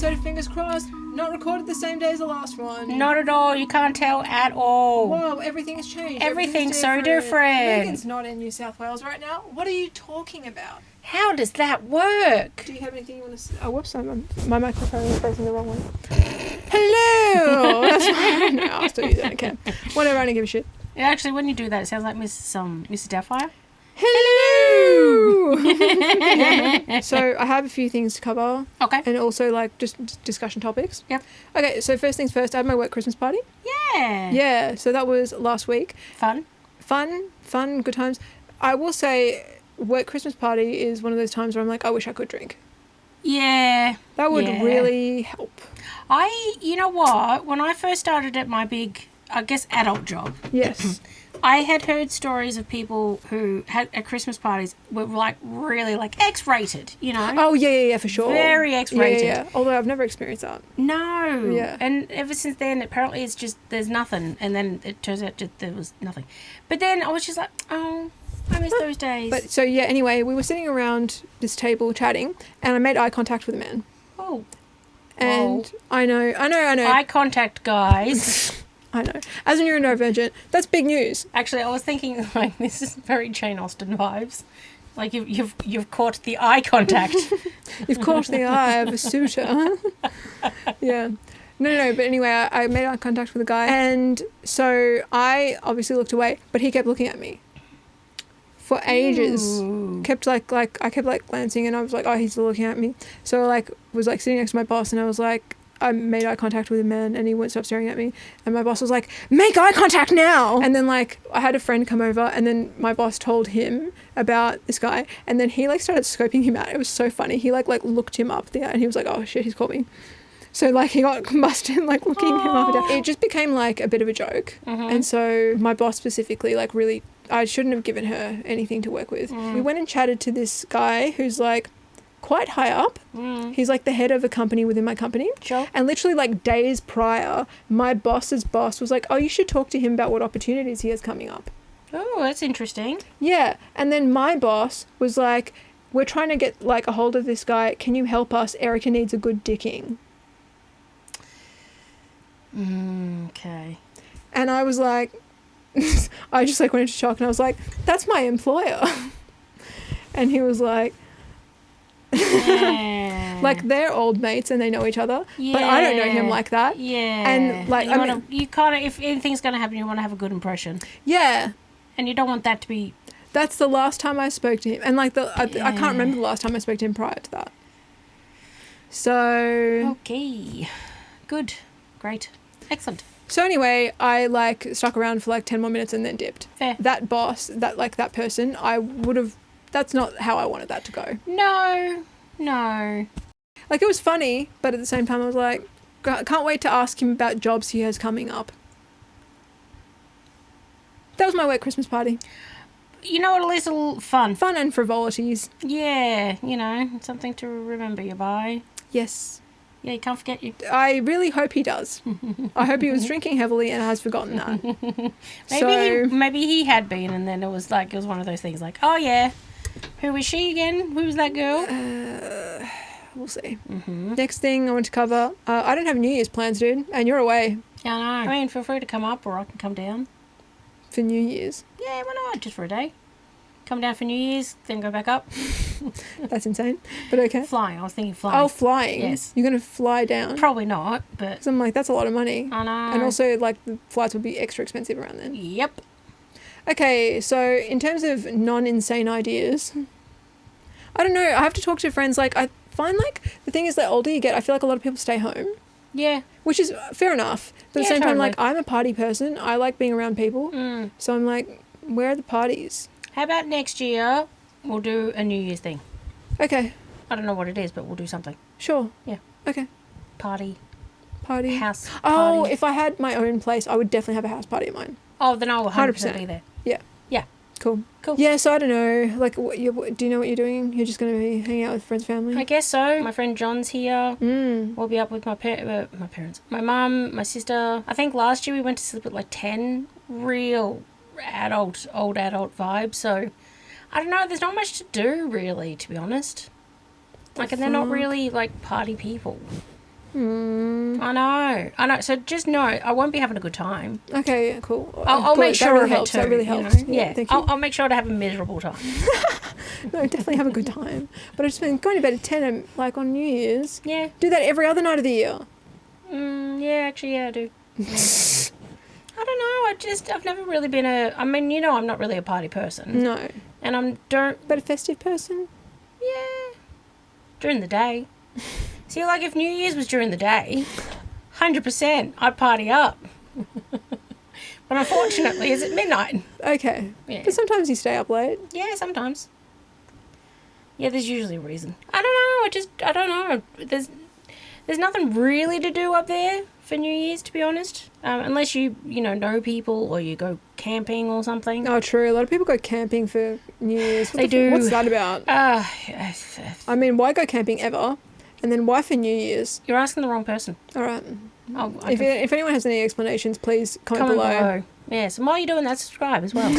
episode of Fingers Crossed, not recorded the same day as the last one. Not at all. You can't tell at all. Whoa, everything has changed. Everything's so different. Megan's not in New South Wales right now. What are you talking about? How does that work? Do you have anything you want to say? Oh, whoops, my microphone is facing the wrong way. Hello! That's fine. No, I'll still use it. Okay. Whatever, I don't give a shit. Actually, when you do that, it sounds like Mrs. Doubtfire. Hello! Yeah. So I have a few things to cover. Okay. And also, like, just discussion topics. Yep. Okay, so first things first, I had my work Christmas party. Yeah. Yeah, so that was last week. Fun, good times. I will say, work Christmas party is one of those times where I'm like, I wish I could drink. Yeah. That would really help. You know what? When I first started at my big, I guess, adult job. Yes. I had heard stories of people who had at Christmas parties were like really like X-rated, you know? Oh, yeah, for sure. Very X-rated. Yeah. Although I've never experienced that. No. Yeah. And ever since then, apparently it's just, there's nothing. And then it turns out just there was nothing. But then I was just like, oh, I miss those days. But so, yeah, anyway, we were sitting around this table chatting and I made eye contact with a man. Oh. And whoa. I know. Eye contact, guys. I know. As a neurodivergent, that's big news. Actually, I was thinking, like, this is very Jane Austen vibes. Like, you've caught the eye contact. You've caught the eye of a suitor. Yeah. No, but anyway, I made eye contact with a guy. And so I obviously looked away, but he kept looking at me. For ages. Ooh. I kept glancing and I was like, oh, he's still looking at me. So I was sitting next to my boss and I was like, I made eye contact with a man and he wouldn't stop staring at me. And my boss was like, make eye contact now. And then I had a friend come over and then my boss told him about this guy. And then he started scoping him out. It was so funny. He looked him up there and he was like, oh shit, he's caught me. So he got combusted looking him up and down. It just became a bit of a joke. Mm-hmm. And so my boss specifically really, I shouldn't have given her anything to work with. We went and chatted to this guy who's quite high up. He's the head of a company within my company. Sure. And literally days prior, my boss's boss was like, oh, you should talk to him about what opportunities he has coming up. Oh, that's interesting. Yeah. And then my boss was like, we're trying to get a hold of this guy. Can you help us? Erica needs a good dicking. Okay. And I was like, I just went into shock and I was like, that's my employer. And he was like, yeah. They're old mates and they know each other, but I don't know him like that. Yeah. And you kind of, if anything's going to happen, you want to have a good impression. Yeah. And you don't want that to be. That's the last time I spoke to him, and I can't remember the last time I spoke to him prior to that. So. Okay. Good. Great. Excellent. So anyway, I stuck around for 10 more minutes and then dipped. Fair. That boss, that person, I would have. That's not how I wanted that to go. No. It was funny, but at the same time I was like, can't wait to ask him about jobs he has coming up. That was my work Christmas party. You know what, at least a little fun. Fun and frivolities. Yeah, something to remember you by. Yes. Yeah, you can't forget you. I really hope he does. I hope he was drinking heavily and has forgotten that. Maybe he had been, and then it was one of those things oh yeah, who was she again? Who was that girl? We'll see. Mm-hmm. Next thing I want to cover, I don't have New Year's plans, dude, and you're away. Yeah, I know. I mean, feel free to come up or I can come down. For New Year's? Yeah, why not? Just for a day. Come down for New Year's, then go back up. That's insane, but okay. Flying. I was thinking flying. Oh, flying. Yes. You're going to fly down? Probably not, but. So I'm that's a lot of money. I know. And also, the flights will be extra expensive around then. Yep. Okay, so in terms of non-insane ideas, I don't know. I have to talk to friends. I find the thing is, the older you get, I feel a lot of people stay home. Yeah. Which is fair enough. But at the same totally. time, I'm a party person. I like being around people. So I'm where are the parties? How about next year we'll do a New Year's thing? Okay. I don't know what it is, but we'll do something. Sure. Yeah. Okay. Party. House party. Oh, if I had my own place, I would definitely have a house party of mine. Oh, then I will 100% be there. Yeah. Yeah. Cool. Cool. Yeah, so I don't know. Do you know what you're doing? You're just going to be hanging out with friends, family? I guess so. My friend John's here. We'll be up with my parents. My mum, my sister. I think last year we went to sleep at 10. Real old adult vibe. So, I don't know. There's not much to do, really, to be honest. And they're not really, party people. I know. So just know I won't be having a good time. Okay, yeah, cool. I'll Good. make sure that really of it helps. too. That really helps. You know? Yeah, thank you. I'll make sure to have a miserable time. No, definitely have a good time. But I've just been going to bed at 10 and, like on New Year's. Yeah. Do that every other night of the year. Yeah, actually, yeah, I do. I don't know. I've never really been I mean, you know, I'm not really a party person. No. And But a festive person? yeah, during the day. See, like if New Year's was during the day, 100% I'd party up. But unfortunately, it's at midnight. Okay. Yeah. But sometimes you stay up late. Yeah, sometimes. Yeah, there's usually a reason. I don't know. There's nothing really to do up there for New Year's, to be honest. Unless you know people or you go camping or something. Oh, true. A lot of people go camping for New Year's. They do. What's that about? I mean, why go camping ever? And then why for New Year's? You're asking the wrong person. All right. If anyone has any explanations, please comment below. Yes, and while you're doing that, subscribe as well.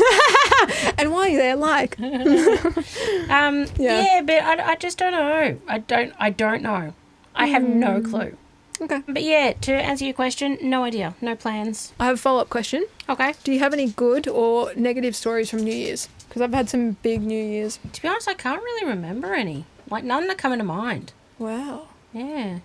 And while you're there, like. Yeah, but I just don't know. I don't know. I have no clue. Okay. But yeah, to answer your question, no idea. No plans. I have a follow-up question. Okay. Do you have any good or negative stories from New Year's? Because I've had some big New Year's. To be honest, I can't really remember any. Like, none are coming to mind. Wow. Yeah.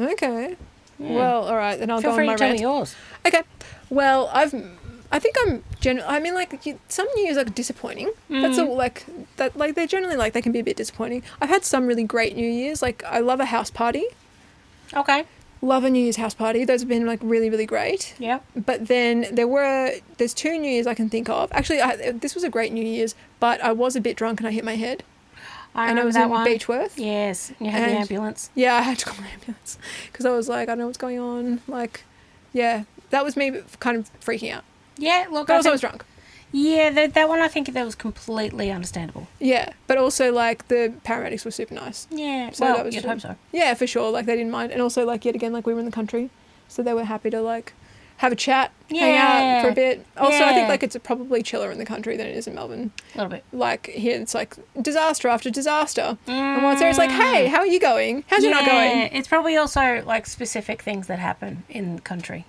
Okay. Yeah. Well, all right, then I'll Feel go free on my to tell rant. me yours. Okay. Well, I think I'm I mean, like some New Year's are disappointing. That's all. Like that. Like they're generally like they can be a bit disappointing. I've had some really great New Year's. Like I love a house party. Okay. Love a New Year's house party. Those have been like really, really great. Yeah. But then there's 2 New Year's I can think of. Actually, this was a great New Year's, but I was a bit drunk and I hit my head. I and I remember was that in one. Beechworth. Yes. You had the ambulance. Yeah, I had to call my ambulance because I was like, I don't know what's going on. Like, yeah, that was me kind of freaking out. Yeah, look, I was drunk. Yeah, that one I think that was completely understandable. Yeah, but also like the paramedics were super nice. Yeah, So well, that was you'd hope so. Yeah, for sure. Like they didn't mind, and also like yet again like we were in the country, so they were happy to like have a chat, hang out for a bit. Also, I think like it's probably chiller in the country than it is in Melbourne. A little bit. Like here, it's like disaster after disaster, and once there, it's like, hey, how are you going? How's it not going? It's probably also like specific things that happen in the country.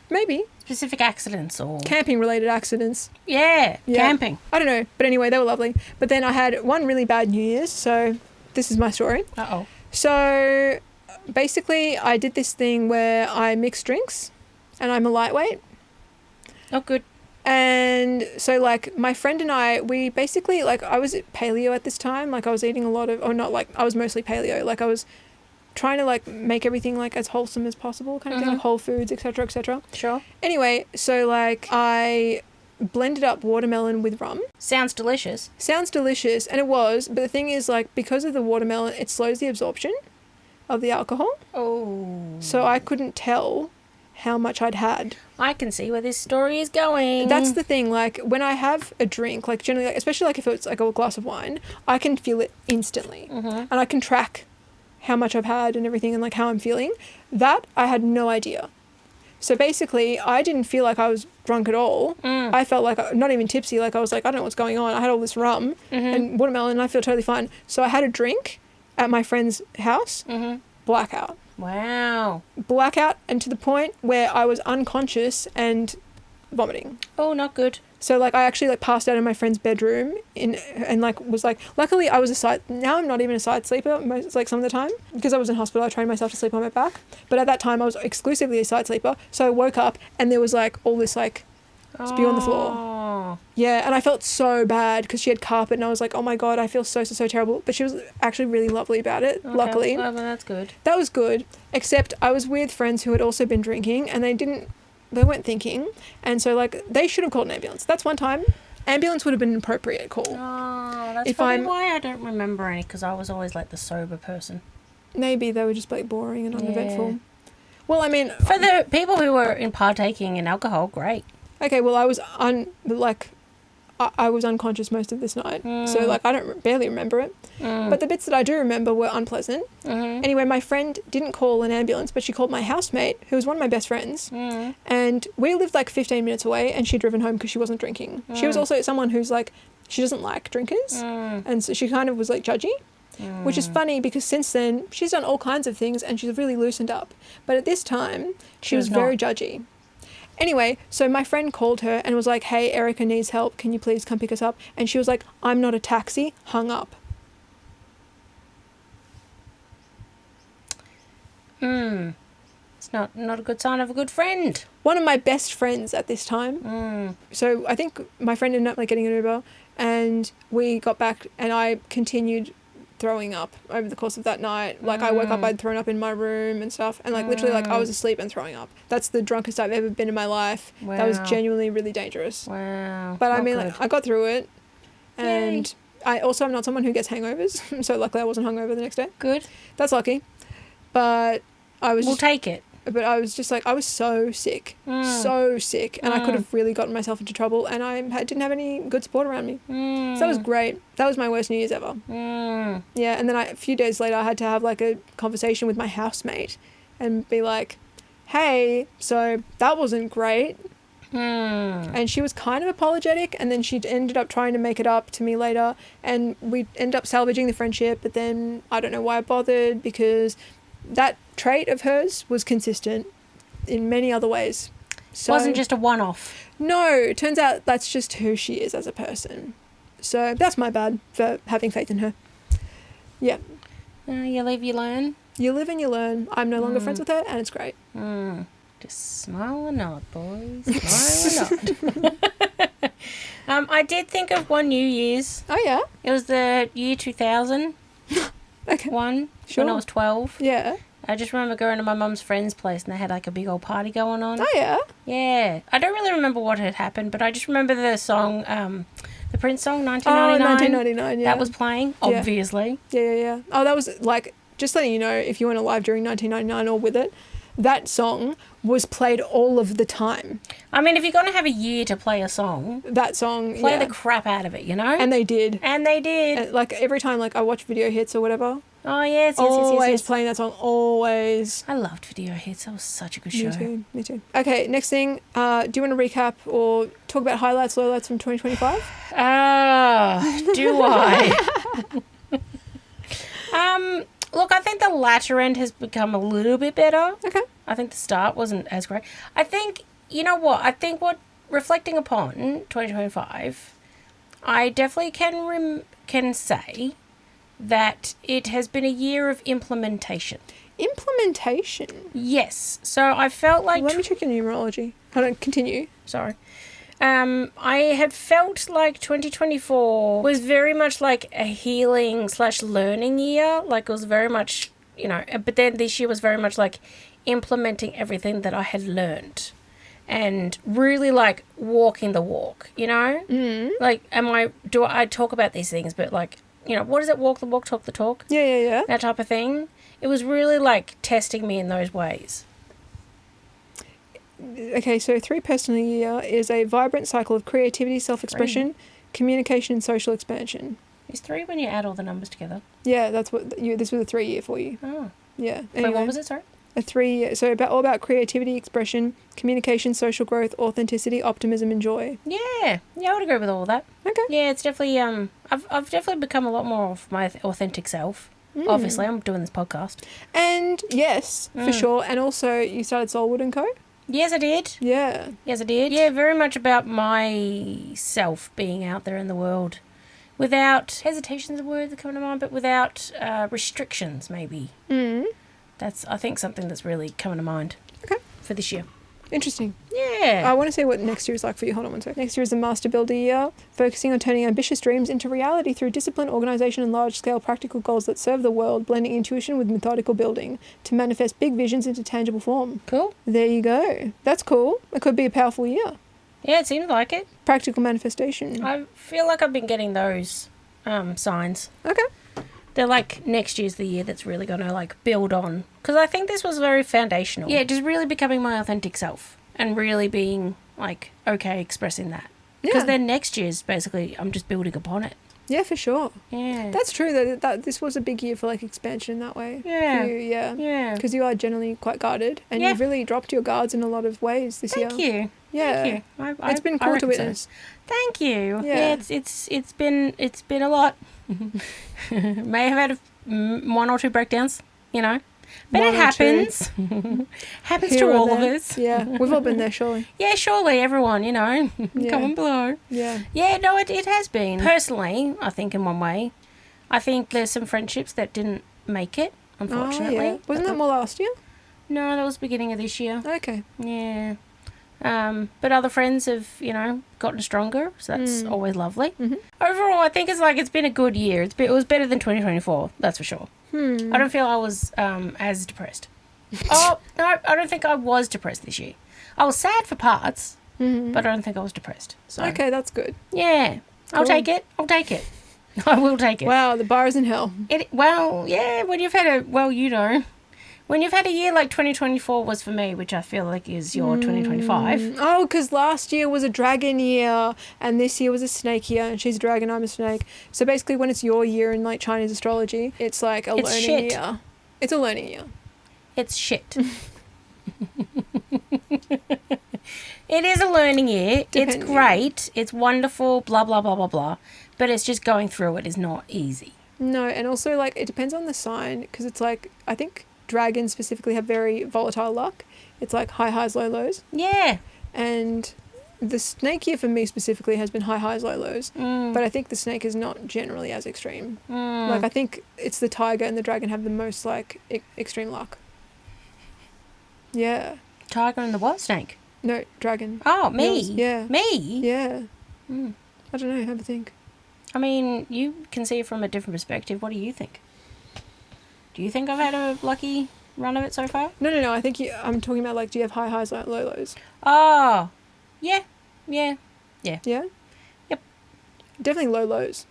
Maybe Specific accidents or camping related accidents. Yeah, camping. I don't know, but anyway, they were lovely. But then I had one really bad New Year's, so this is my story. Uh-oh. So basically, I did this thing where I mix drinks, and I'm a lightweight. Oh, good. And so, like, my friend and I, we basically, like, I was paleo at this time. Like, I was eating a lot of, or not, like, I was mostly paleo. Like, I was trying to, like, make everything, like, as wholesome as possible, kind of thing, like whole foods, etc., etc. Sure. Anyway, so, like, I blended up watermelon with rum. Sounds delicious. Sounds delicious, and it was, but the thing is, like, because of the watermelon, it slows the absorption of the alcohol. Oh. So I couldn't tell how much I'd had. I can see where this story is going. That's the thing, like, when I have a drink, like, generally, like, especially, like, if it's, like, a glass of wine, I can feel it instantly. And I can track how much I've had and everything and, like, how I'm feeling. That, I had no idea. So, basically, I didn't feel like I was drunk at all. I felt like, not even tipsy, like, I was like, I don't know what's going on. I had all this rum and watermelon and I feel totally fine. So, I had a drink at my friend's house, blackout. Wow. Blackout, and to the point where I was unconscious and vomiting. Oh, not good. So, like, I actually, like, passed out in my friend's bedroom and like, was like, luckily I was now I'm not even a side sleeper, like, some of the time. Because I was in hospital, I trained myself to sleep on my back. But at that time, I was exclusively a side sleeper. So I woke up and there was, like, all this, like, spew on the floor. Yeah, and I felt so bad because she had carpet and I was like, oh my God, I feel so terrible. But she was actually really lovely about it, luckily. Well, that's good. That was good, except I was with friends who had also been drinking and they weren't thinking. And so, like, they should have called an ambulance. That's one time. Ambulance would have been an appropriate call. Oh, that's probably why I don't remember any, because I was always, like, the sober person. Maybe they were just, like, boring and uneventful. Well, I mean... For the people who were partaking in alcohol, great. Okay, well, I was I was unconscious most of this night, so, like, I barely remember it. But the bits that I do remember were unpleasant. Anyway, my friend didn't call an ambulance, but she called my housemate, who was one of my best friends, and we lived, like, 15 minutes away, and she'd driven home because she wasn't drinking. She was also someone who's, like, she doesn't like drinkers, and so she kind of was, like, judgy. which is funny because since then she's done all kinds of things and she's really loosened up. But at this time, she was very judgy. Anyway, so my friend called her and was like, hey, Erica needs help. Can you please come pick us up? And she was like, I'm not a taxi. Hung up. It's not a good sign of a good friend. One of my best friends at this time. So I think my friend ended up like getting an Uber and we got back and I continued throwing up over the course of that night. Like I woke up, I'd thrown up in my room and stuff, and like literally like I was asleep and throwing up. That's the drunkest I've ever been in my life. Wow. That was genuinely really dangerous. Wow. But I mean, like I got through it, and I also am not someone who gets hangovers, so luckily I wasn't hungover the next day. Good. That's lucky. But I was. We'll take it. But I was just like, I was so sick, and I could have really gotten myself into trouble, and I didn't have any good support around me. So that was great. That was my worst New Year's ever. Yeah, and then a few days later, I had to have like a conversation with my housemate and be like, hey, so that wasn't great. And she was kind of apologetic, and then she ended up trying to make it up to me later, and we ended up salvaging the friendship, but then I don't know why I bothered, because that trait of hers was consistent in many other ways. So, wasn't just a one-off. No, it turns out that's just who she is as a person. So that's my bad for having faith in her. Yeah. You live, you learn. You live and you learn. I'm no longer friends with her, and it's great. Just smile and nod, boys. Smile and nod. I did think of one New Year's. Oh, yeah? It was the year 2000. Okay. One. Sure. When I was 12. Yeah. I just remember going to my mum's friend's place and they had like a big old party going on. Oh, yeah? Yeah. I don't really remember what had happened, but I just remember the song, the Prince song, 1999. Oh, 1999, yeah. That was playing, obviously. Yeah. Oh, that was like, just letting you know, if you went alive during 1999 or with it, that song was played all of the time. I mean, if you're going to have a year to play a song, that song, play the crap out of it, you know? And they did. And, like, every time, like, I watch video hits or whatever. Oh, yes. Always playing that song, always. I loved video hits. That was such a good show. Me too. Okay, next thing. Do you want to recap or talk about highlights, lowlights from 2025? Do I? Look, I think the latter end has become a little bit better. Okay. I think the start wasn't as great. I think, you know what? I think reflecting upon 2025, I definitely can say that it has been a year of implementation. Implementation? Yes. So I felt like... Let me check your numerology. Hold on, continue. Sorry. I had felt like 2024 was very much like a healing / learning year. Like it was very much, you know, but then this year was very much like implementing everything that I had learned and really like walking the walk, you know? Like, do I talk about these things, but like, you know, what is it? Walk the walk, talk the talk? Yeah. That type of thing. It was really like testing me in those ways. Okay, so 3 personal year is a vibrant cycle of creativity, self-expression, communication, and social expansion. Is 3 when you add all the numbers together? Yeah, that's what this was a 3 year for you. Oh. Yeah. Anyway, what was it, sorry? A 3 year, so all about creativity, expression, communication, social growth, authenticity, optimism, and joy. Yeah, I would agree with all of that. Okay. Yeah, it's definitely I've definitely become a lot more of my authentic self. Obviously, I'm doing this podcast. And yes, for sure. And also, you started Soulwood & Co. Yes, I did. Yeah. Yes, I did. Yeah, very much about myself being out there in the world without hesitation's a word that come to mind, but without restrictions, maybe. That's, I think, something that's really coming to mind. Okay. For this year. Interesting. Yeah. I want to see what next year is like for you. Hold on one sec. Next year is the Master Builder year, focusing on turning ambitious dreams into reality through discipline, organisation, and large-scale practical goals that serve the world, blending intuition with methodical building to manifest big visions into tangible form. Cool. There you go. That's cool. It could be a powerful year. Yeah, it seems like it. Practical manifestation. I feel like I've been getting those signs. Okay. They're like, next year's the year that's really going to like build on. Because I think this was very foundational. Yeah, just really becoming my authentic self and really being like, okay, expressing that. Because then next year's basically, I'm just building upon it. Yeah, for sure. Yeah. That's true. That this was a big year for like expansion in that way. Yeah. For you, yeah. Yeah. Because you are generally quite guarded and you've really dropped your guards in a lot of ways this year. Thank you. Yeah. Thank you. It's been cool to witness. So. Thank you. Yeah. It's been a lot. May have had one or two breakdowns, you know. But One it or happens. Happens Here to or all of there. us. Yeah, we've all been there, surely. Yeah, surely, everyone, you know. Yeah. Comment below. Yeah. Yeah, no, it has been. Personally, I think in one way, I think there's some friendships that didn't make it, unfortunately. Oh, yeah. Wasn't that more last year? No, that was beginning of this year. Okay. Yeah. But other friends have, you know, gotten stronger, so that's always lovely. Mm-hmm. Overall, I think it's been a good year. It was better than 2024, that's for sure. I don't feel I was as depressed. Oh, no, I don't think I was depressed this year. I was sad for parts, but I don't think I was depressed. So Okay, that's good. yeah, Cool. I'll take it. I will take it. Wow, the bar is in hell. Well, yeah, when you've had when you've had a year like 2024 was for me, which I feel like is your 2025. Oh, because last year was a dragon year and this year was a snake year, and she's a dragon, I'm a snake. So basically when it's your year in like Chinese astrology, it's like a learning shit. year. It's a learning year. It's shit. It is a learning year. It's great. It's wonderful, blah, blah, blah, blah, blah. But it's just going through it is not easy. No, and also like it depends on the sign, because it's like, I think dragons specifically have very volatile luck. It's like high highs, low lows. Yeah. And the snake year for me specifically has been high highs, low lows. But I think the snake is not generally as extreme. Like I think it's the tiger and the dragon have the most like extreme luck. Yeah. Tiger and the what? Snake? No, dragon. Oh, me? Yours, yeah. Me? Yeah. I don't know, have a think. I mean, you can see it from a different perspective. What do you think? Do you think I've had a lucky run of it so far? No, I think I'm talking about like, do you have high highs, low lows? Oh, yeah. Yeah? Yep. Definitely low lows.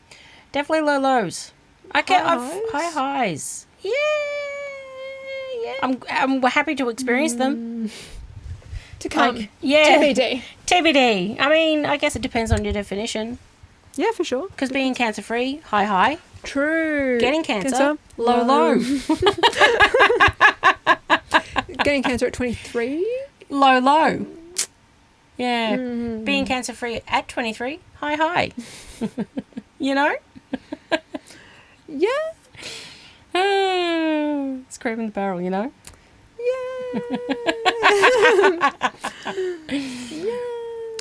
Definitely low lows. Okay, High I've highs? high highs. Yeah. I'm happy to experience them. To come. Like, yeah. TBD. TBD. I mean, I guess it depends on your definition. Yeah, for sure. Because being cancer free, high. True. Getting cancer, low. Getting cancer at 23? Low. Yeah. Being cancer free at 23, high. You know? Yeah. Scraping the barrel, you know? Yeah.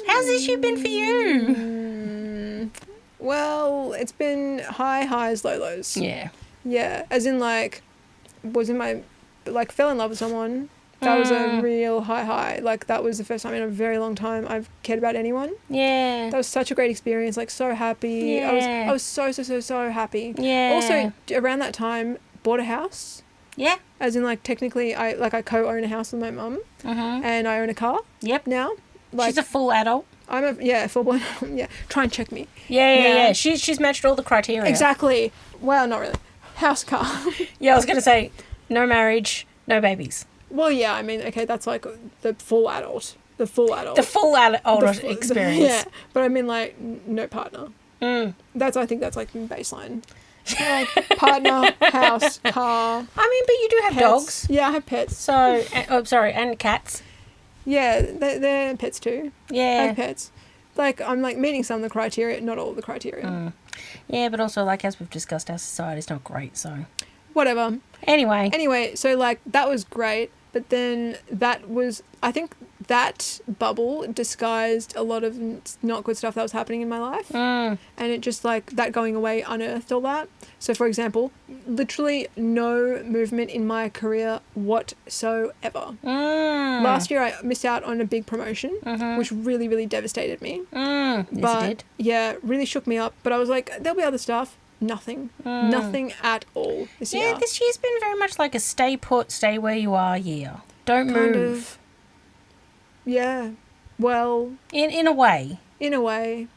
How's this year been for you? Well, it's been high highs, low lows. Yeah. Yeah, as in like, fell in love with someone. That was a real high. Like that was the first time in a very long time I've cared about anyone. Yeah. That was such a great experience. Like so happy. Yeah. I was so happy. Yeah. Also around that time, bought a house. Yeah. As in like technically I co-own a house with my mum. And I own a car. Yep. Now. Like, she's a full adult. I'm full-blown. Yeah. Try and check me. Yeah. She's matched all the criteria. Exactly. Well, not really. House, car. Yeah, I was gonna say, no marriage, no babies. Well, yeah. I mean, okay, that's like the full adult. The full adult. The full adult experience. Yeah, but I mean like no partner. I think that's like baseline. Like partner, house, car. I mean, but you do have pets. dogs. Yeah, I have pets. So, and cats. Yeah, they're pets too. I Yeah. have pets. Like I'm like meeting some of the criteria, not all of the criteria. Yeah, but also like as we've discussed, our society's not great. So Whatever. anyway, So like that was great, but then I think that bubble disguised a lot of not good stuff that was happening in my life. And it just like that going away unearthed all that. So for example, literally no movement in my career whatsoever. Last year I missed out on a big promotion, which really, really devastated me. Yes, it did. Yeah, really shook me up. But I was like, there'll be other stuff. Nothing. Nothing at all this year. Yeah, this year's been very much like a stay put, stay where you are year. Don't Kind move. of. Yeah. Well, In a way. in a way.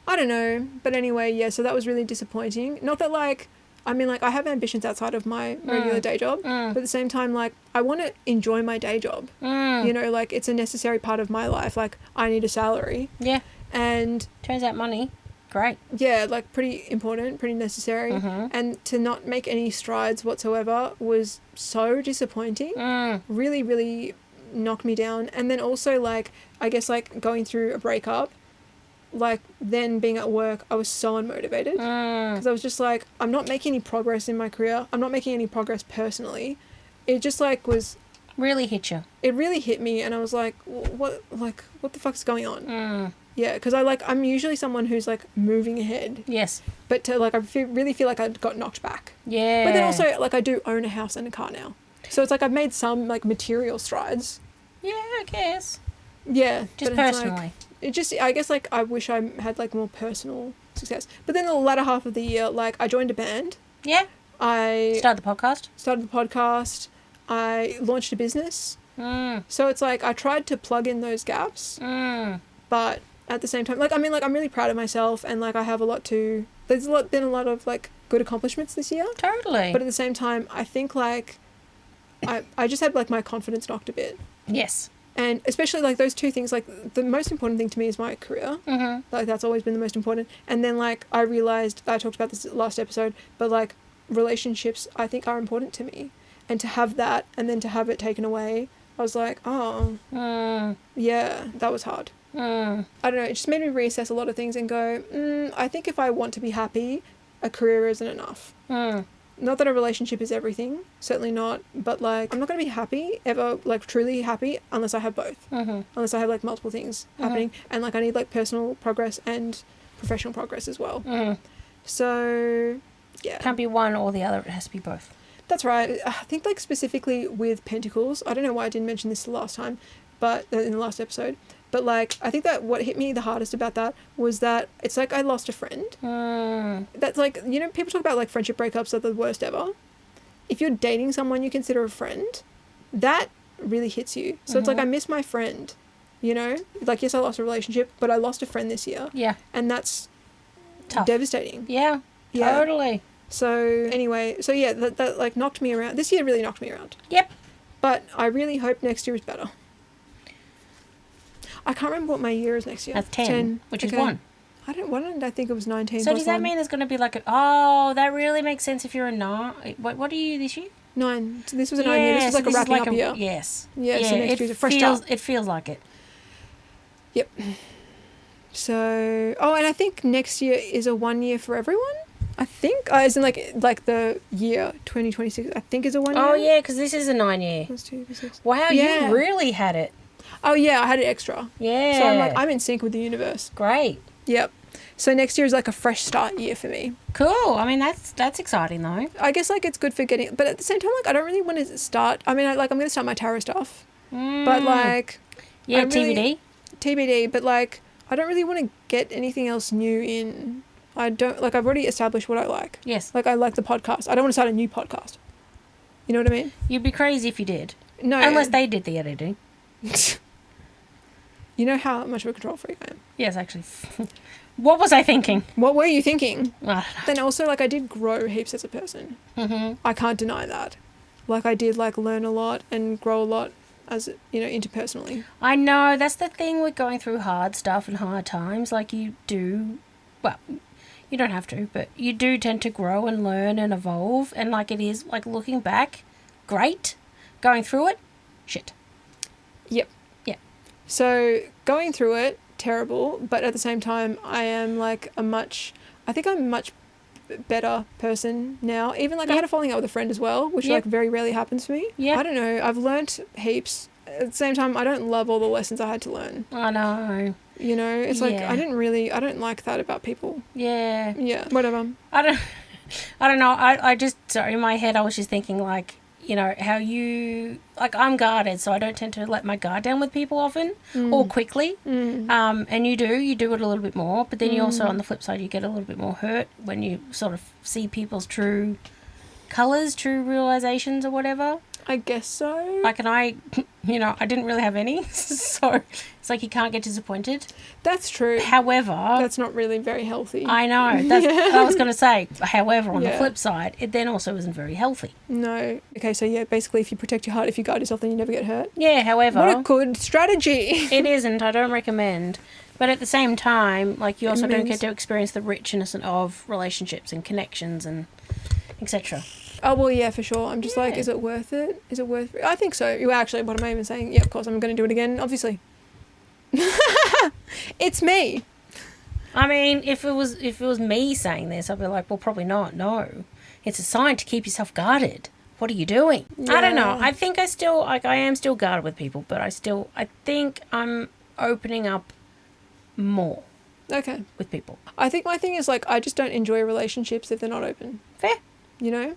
I don't know. But anyway, yeah, so that was really disappointing. Not that like, I mean like I have ambitions outside of my regular day job, but at the same time like I want to enjoy my day job. You know, like it's a necessary part of my life. Like I need a salary. Yeah. And Turns out money. Great. yeah, like pretty important, pretty necessary. And to not make any strides whatsoever was so disappointing. Really, really knocked me down. And then also like, I guess like going through a breakup, like, then being at work, I was so unmotivated because I was just like, I'm not making any progress in my career. I'm not making any progress personally. It just, like, Really hit you. It really hit me, and I was like, what the fuck's going on? Yeah, because I'm usually someone who's, like, moving ahead. Yes. But I really feel like I got knocked back. Yeah. But then also, like, I do own a house and a car now. So it's like I've made some, like, material strides. Yeah, I guess. Yeah. Just personally. I guess, like, I wish I had, like, more personal success. But then the latter half of the year, like, I joined a band. Yeah. I started the podcast. I launched a business. So it's like I tried to plug in those gaps. But at the same time, like, I mean, like, I'm really proud of myself, and, like, I have there's been a lot of, like, good accomplishments this year. Totally. But at the same time, I think, like, I just had, like, my confidence knocked a bit. Yes. And especially, like, those two things, like, the most important thing to me is my career. Like, that's always been the most important. And then, like, I realised, I talked about this last episode, but, like, relationships, I think, are important to me. And to have that, and then to have it taken away, I was like, oh, yeah, that was hard. I don't know, it just made me reassess a lot of things and go, I think if I want to be happy, a career isn't enough. Not that a relationship is everything, certainly not, but, like, I'm not going to be happy, ever, like, truly happy, unless I have both. Unless I have, like, multiple things happening, and, like, I need, like, personal progress and professional progress as well. So, yeah. Can't be one or the other, it has to be both. That's right. I think, like, specifically with Pentacles, I don't know why I didn't mention this the last time, but in the last episode, but, like, I think that what hit me the hardest about that was that it's like I lost a friend. That's, like, you know, people talk about, like, friendship breakups are the worst ever. If you're dating someone you consider a friend, that really hits you. So it's like I miss my friend, you know? Like, yes, I lost a relationship, but I lost a friend this year. Yeah. And that's tough. Devastating. Yeah, totally. So, anyway, so yeah, that like, knocked me around. This year really knocked me around. Yep. But I really hope next year is better. I can't remember what my year is next year. That's 10, which is 1. Why didn't I think it was 19? So does that mean there's going to be like that really makes sense if you're a 9. What are you this year? 9. So this was a 9 year. This was like a wrapping up year. Yes. Yeah, so next year's a fresh start. It feels like it. Yep. So, and I think next year is a 1 year for everyone. I think, as in like the year 2026, I think is a 1 year. Oh yeah, because this is a 9 year. That's 2, 6. Wow, yeah. You really had it. Oh yeah, I had it extra. Yeah. So I'm in sync with the universe. Great. Yep. So next year is like a fresh start year for me. Cool. I mean, that's exciting though. I guess, like, it's good for getting, but at the same time, like, I don't really want to start. I mean, I'm going to start my tarot stuff, but, like, yeah, TBD. But, like, I don't really want to get anything else new in. I don't, like, I've already established what I like. Yes. Like, I like the podcast. I don't want to start a new podcast. You know what I mean? You'd be crazy if you did. No. Unless they did the editing. You know how much of a control freak I am. Yes, actually. What was I thinking? What were you thinking? Then also, like, I did grow heaps as a person. I can't deny that. Like, I did, like, learn a lot and grow a lot as, you know, interpersonally. I know. That's the thing with going through hard stuff and hard times. Like, you do... Well, you don't have to, but you do tend to grow and learn and evolve. And, like, it is, like, looking back, great. Going through it, shit. Yep. Yeah. So, going through it, terrible, but at the same time, I am, like, I think I'm a much better person now. Even, like, I had a falling out with a friend as well, which, like, very rarely happens for me. I don't know. I've learnt heaps. At the same time, I don't love all the lessons I had to learn. I know. You know, it's like, I don't like that about people. Yeah. Yeah, whatever. I don't know. I just, sorry, in my head, I was just thinking, like, you know, how you, like, I'm guarded, so I don't tend to let my guard down with people often or quickly. And you do it a little bit more, but then you also, on the flip side, you get a little bit more hurt when you sort of see people's true colours, true realizations or whatever. I guess so. Like, and I didn't really have any, so it's like you can't get disappointed. That's true. However... That's not really very healthy. I know. That's what I was going to say. However, on the flip side, it then also isn't very healthy. No. Okay, so yeah, basically if you protect your heart, if you guard yourself, then you never get hurt. Yeah, however... What a good strategy. It isn't. I don't recommend. But at the same time, like, you also don't get to experience the richness of relationships and connections and etc. Oh, well, yeah, for sure. I'm just like, is it worth it? Is it worth it? I think so. You actually, what am I even saying? Yeah, of course, I'm going to do it again, obviously. It's me. I mean, if it was me saying this, I'd be like, well, probably not. No, it's a sign to keep yourself guarded. What are you doing? Yeah. I don't know. I think I am still guarded with people, but I think I'm opening up more Okay. with people. I think my thing is, like, I just don't enjoy relationships if they're not open. Fair. You know?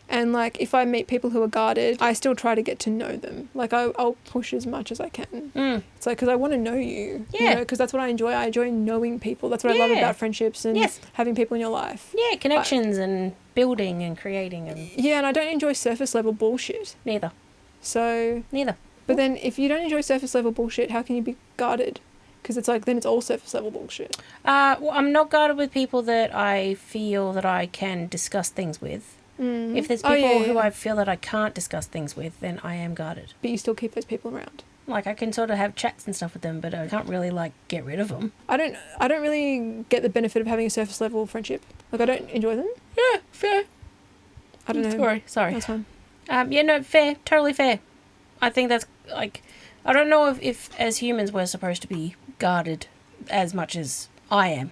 And, like, if I meet people who are guarded, I still try to get to know them. Like, I'll push as much as I can. It's like, because I want to know you. Yeah. You know, because that's what I enjoy. I enjoy knowing people. That's what I love about friendships and having people in your life. Yeah, connections and building and creating. And Yeah, and I don't enjoy surface level bullshit. Neither. So... Neither. But then if you don't enjoy surface level bullshit, how can you be guarded? Because it's like, then it's all surface level bullshit. Well, I'm not guarded with people that I feel that I can discuss things with. If there's people who I feel that I can't discuss things with, then I am guarded. But you still keep those people around. Like, I can sort of have chats and stuff with them, but I can't really, like, get rid of them. I don't really get the benefit of having a surface level friendship. Like, I don't enjoy them. Yeah, fair. I don't know. Sorry. That's fine. Yeah, no, fair. Totally fair. I think that's, like... I don't know if as humans we're supposed to be guarded as much as I am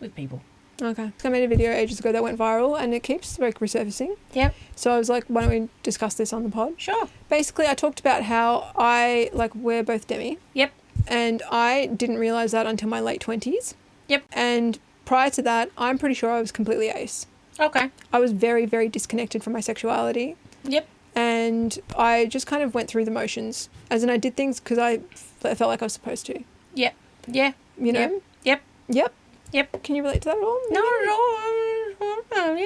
with people. Okay. I made a video ages ago that went viral and it keeps like resurfacing. Yep. So I was like, why don't we discuss this on the pod? Sure. Basically, I talked about how we're both demi. Yep. And I didn't realise that until my late 20s. Yep. And prior to that, I'm pretty sure I was completely ace. Okay. I was very, very disconnected from my sexuality. Yep. And I just kind of went through the motions. As in, I did things because I felt like I was supposed to. Yep. Yeah. You know? Yep. Yep. Yep. Can you relate to that at all? Not at all.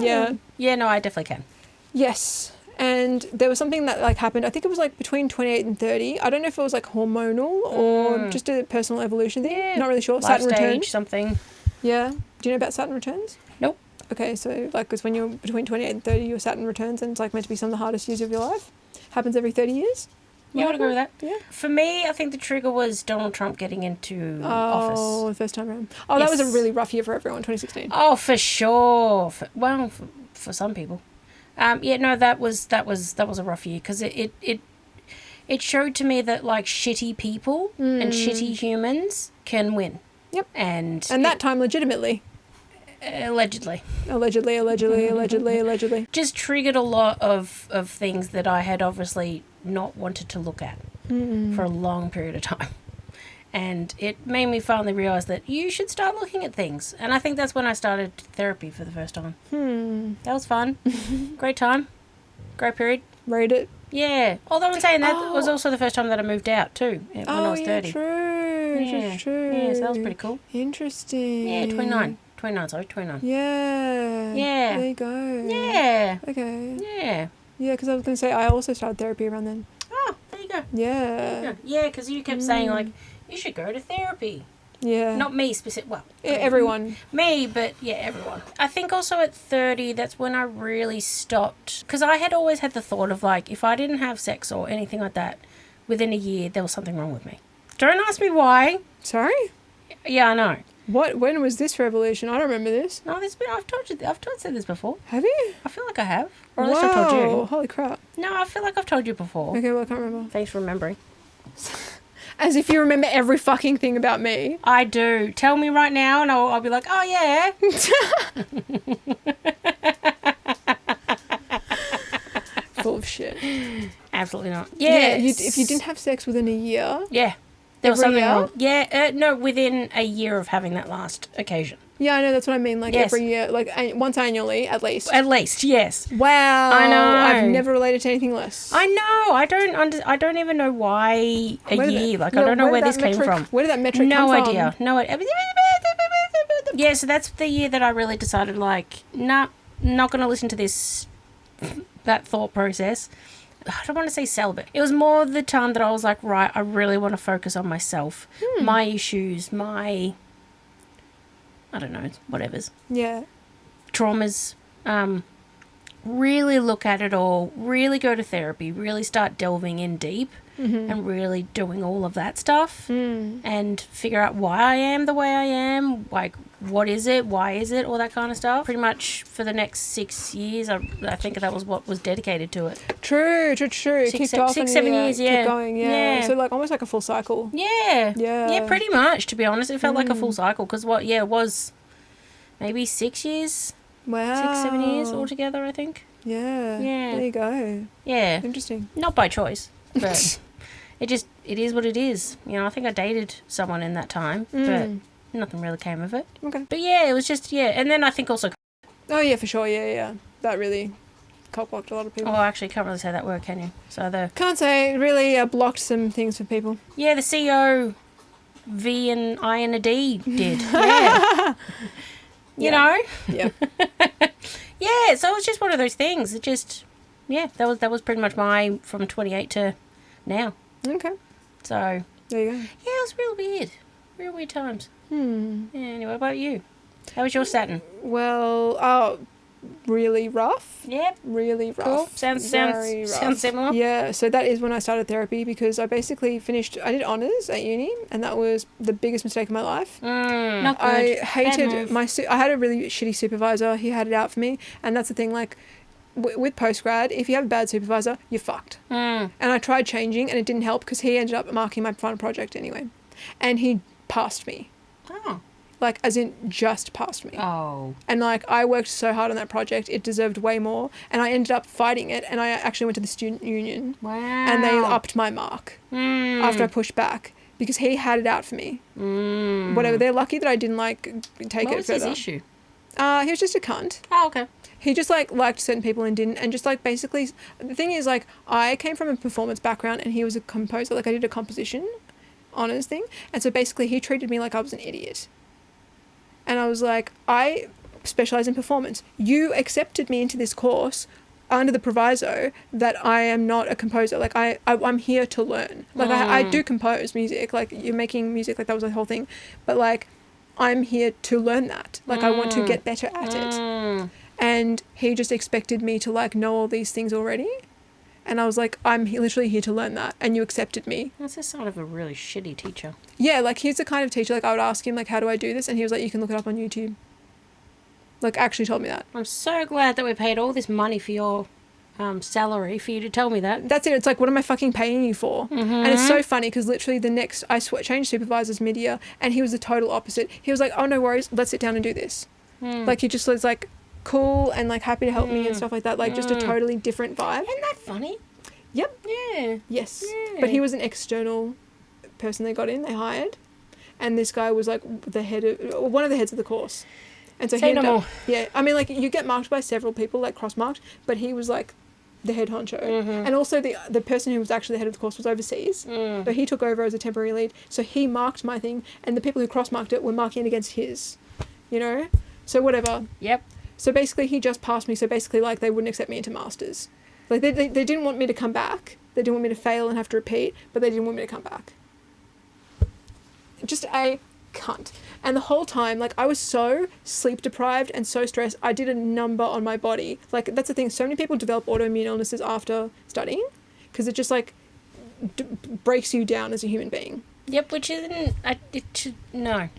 Yeah. Yeah, no, I definitely can. Yes. And there was something that like happened, I think it was like between 28 and 30. I don't know if it was like hormonal or just a personal evolution thing. Yeah. Not really sure. Life Saturn stage, returns. something. Yeah. Do you know about Saturn returns? Nope. Okay, so like because when you're between 28 and 30, your Saturn returns and it's like meant to be some of the hardest years of your life. Happens every 30 years. Yeah, I would agree with that. Yeah. For me, I think the trigger was Donald Trump getting into office. Oh, the first time around. Oh, that was a really rough year for everyone, 2016. Oh, for sure. For some people. Yeah, no, that was a rough year because it showed to me that like shitty people and shitty humans can win. Yep. And that time legitimately. Allegedly. Just triggered a lot of things that I had obviously not wanted to look at for a long period of time. And it made me finally realise that you should start looking at things. And I think that's when I started therapy for the first time. That was fun. Great time. Great period. Rate it. Yeah. Although I'm saying that was also the first time that I moved out too, when I was 30. True. Yeah. True. Yeah, so that was pretty cool. Interesting. Yeah, 29. 29. Yeah. Yeah. There you go. Yeah. Okay. Yeah. Yeah, because I was going to say, I also started therapy around then. Oh, there you go. Yeah. Yeah, because you kept saying, like, you should go to therapy. Yeah. Not me specific. Well, everyone. Me, but yeah, everyone. I think also at 30, that's when I really stopped. Because I had always had the thought of, like, if I didn't have sex or anything like that within a year, there was something wrong with me. Don't ask me why. Sorry? Yeah, I know. When was this revolution? I don't remember this. No, I've said this before. Have you? I feel like I have. Or at least I've told you. Holy crap. No, I feel like I've told you before. Okay, well, I can't remember. Thanks for remembering. As if you remember every fucking thing about me. I do. Tell me right now and I'll be like, oh, yeah. Full of shit. Absolutely not. Yeah. If you didn't have sex within a year. Yeah. There was something year? wrong. Yeah. No, within a year of having that last occasion. Yeah, I know. That's what I mean. Like Yes. every year. Like once annually, at least. At least, yes. Wow. I know. I've never related to anything less. I know. I don't even know why a year. I don't know where this came from. Where did that metric come from? No idea. Yeah, so that's the year that I really decided, like, nah, not going to listen to that thought process. I don't want to say celibate. It was more the time that I was like, right, I really want to focus on myself, my issues, I don't know, whatever's. Yeah. Traumas. Really look at it all, really go to therapy, really start delving in deep and really doing all of that stuff and figure out why I am the way I am, like what is it, why is it, all that kind of stuff. Pretty much for the next 6 years, I think that was what was dedicated to it. True. Six, 7 years, yeah. Kept going, yeah. So like almost like a full cycle. Yeah, pretty much, to be honest. It felt like a full cycle because it was maybe 6 years. Wow. 6, 7 years altogether, I think. Yeah. There you go. Yeah. Interesting. Not by choice, but it is what it is. You know, I think I dated someone in that time, but nothing really came of it. Okay. But yeah, it was just, and then I think also... Oh, yeah, for sure, yeah. That really cock-blocked a lot of people. Oh, actually, can't really say that word, can you? So Can't say. It really blocked some things for people. Yeah, the CO, V and I and a D did. Yeah. You know? Yeah. Yeah, so it was just one of those things. It just, that was pretty much my from 28 to now. Okay. So. There you go. Yeah, it was real weird. Real weird times. Yeah, anyway, what about you? How was your Saturn? Well, really rough. Yep. Really rough. Cool. Sounds similar. Yeah, so that is when I started therapy because I basically I did honours at uni and that was the biggest mistake of my life. Not good. I hated I had a really shitty supervisor. He had it out for me, and that's the thing, like, with postgrad, if you have a bad supervisor, you're fucked. And I tried changing and it didn't help because he ended up marking my final project anyway. And he passed me. Oh. Like, as in, just passed me. Oh. And, like, I worked so hard on that project, it deserved way more. And I ended up fighting it, and I actually went to the student union. Wow. And they upped my mark after I pushed back, because he had it out for me. Whatever, they're lucky that I didn't, like, take it further. What was his issue? He was just a cunt. Oh, okay. He just, like, liked certain people and didn't. And just, like, basically, the thing is, like, I came from a performance background, and he was a composer. Like, I did a composition honours thing. And so, basically, he treated me like I was an idiot. And I was like, I specialise in performance. You accepted me into this course under the proviso that I am not a composer. Like, I'm here to learn. Like, I do compose music. Like, you're making music. Like, that was the whole thing. But, like, I'm here to learn that. Like, I want to get better at it. And he just expected me to, like, know all these things already. And I was like, I'm literally here to learn that. And you accepted me. That's just sort of a really shitty teacher. Yeah, like, he's the kind of teacher, like, I would ask him, like, how do I do this? And he was like, you can look it up on YouTube. Like, actually told me that. I'm so glad that we paid all this money for your salary for you to tell me that. That's it. It's like, what am I fucking paying you for? And it's so funny because literally the next, I changed supervisors mid-year and he was the total opposite. He was like, oh, no worries, let's sit down and do this. Like, he just was like, cool and, like, happy to help me and stuff like that. Like, just a totally different vibe. Isn't that funny? Yep. Yeah. Yes. Yeah. But he was an external person they hired. And this guy was, like, one of the heads of the course. And so Say he no ended more. up, yeah, I mean, like, you get marked by several people, like, cross-marked, but he was, like, the head honcho. And also the person who was actually the head of the course was overseas. So he took over as a temporary lead. So he marked my thing, and the people who cross-marked it were marking it against his, you know? So whatever. Yep. So basically he just passed me, so basically, like, they wouldn't accept me into masters. Like, they didn't want me to come back. They didn't want me to fail and have to repeat, but they didn't want me to come back. Just a cunt. And the whole time, like, I was so sleep deprived and so stressed, I did a number on my body. Like, that's the thing, so many people develop autoimmune illnesses after studying because it just, like, breaks you down as a human being. Yep, which isn't, no.